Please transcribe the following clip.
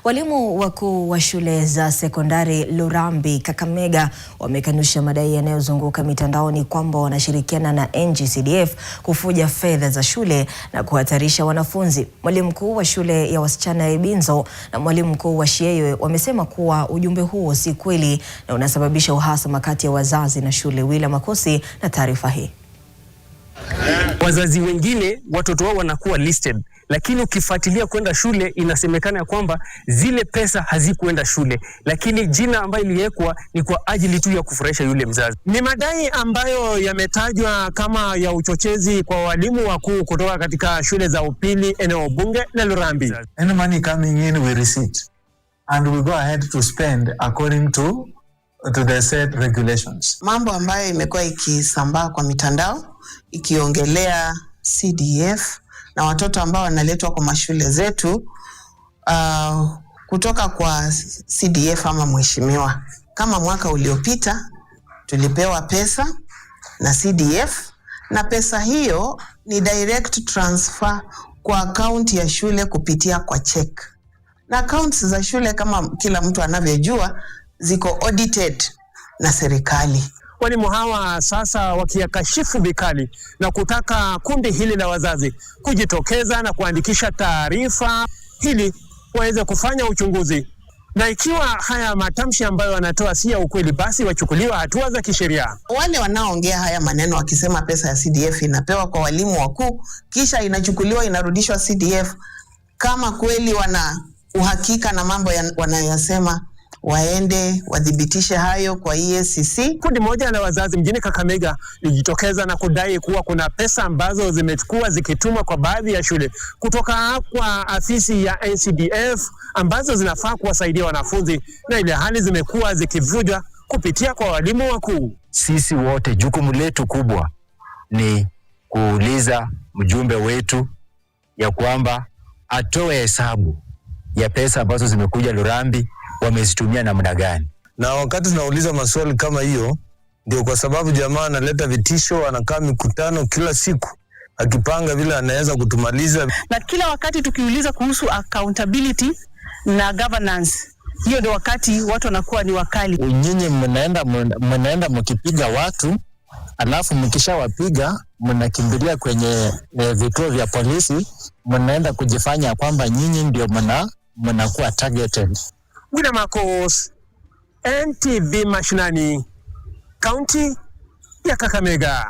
Walimu wakuu wa shule za sekondari Lurambi, Kakamega wamekanusha madai yanayozunguka mitandaoni kwamba wanashirikiana na NG-CDF kufuja fedha za shule na kuhatarisha wanafunzi. Mwalimu mkuu wa shule ya wasichana ya Ibinzo na mwalimu mkuu wa Sheyewe wamesema kuwa ujumbe huo si kweli na unasababisha uhasama kati ya wazazi na shule. Wila Makosi na taarifa hii. Wazazi wengine watoto wao wanakuwa listed, lakini ukifuatilia kwenda shule inasemekana ya kwamba zile pesa hazikuenda shule, lakini jina ambayo iliwekwa ni kwa ajili tu ya kufurahisha yule mzazi. Ni madai ambayo yametajwa kama ya uchochezi kwa walimu wakuu kutoka katika shule za upili eneo bunge la Lurambi. Any money coming in we receipt and we go ahead to spend according to the said regulations. Mambo ambayo imekuwa ikisambaa kwa mitandao ikiongelea CDF na watoto ambao wanaletwa kwa mashule zetu kutoka kwa CDF ama mheshimiwa. Kama mwaka uliopita tulipewa pesa na CDF na pesa hiyo ni direct transfer kwa account ya shule kupitia kwa check. Na accounts za shule kama kila mtu anavyojua ziko audited na serikali. Walimu hawa sasa wakiyakashifu vikali na kutaka kundi hili la wazazi kujitokeza na kuandikisha taarifa ili waweze kufanya uchunguzi, na ikiwa haya matamshi ambayo wanatoa si ya ukweli, basi wachukuliwa hatua za kisheria. Wale wanaoongea haya maneno wakisema pesa ya CDF inapewa kwa walimu wakuu kisha inachukuliwa inarudishwa CDF, kama kweli wana uhakika na mambo wanayosema, waende wadhibitishe hayo kwa EACC. Kundi moja la wazazi mjini Kakamega lijitokeza na kudai kuwa kuna pesa ambazo zimekuwa zikitumwa kwa baadhi ya shule kutoka kwa afisi ya NCDF ambazo zinafaa kuwasaidia wanafunzi, na ile hali zimekuwa zikivuja kupitia kwa walimu wakuu. Sisi wote jukumu letu kubwa ni kuuliza mjumbe wetu ya kwamba atoe hesabu ya pesa ambazo zimekuja Lurambi, wamezitumia namna gani. Na wakati tunauliza maswali kama hiyo, ndio kwa sababu jamaa analeta vitisho, anakaa mikutano kila siku akipanga vile anaweza kutumaliza. Na kila wakati tukiuliza kuhusu accountability na governance, hiyo ndio wakati watu wanakuwa ni wakali. Nyinyi mnaenda mkipiga watu, alafu mkishawapiga mnakimbilia kwenye vituo vya polisi, mnaenda kujifanya kwamba nyinyi ndio mnakuwa targeted. Wila Makosi, NTV Mashinani, kaunti ya Kakamega.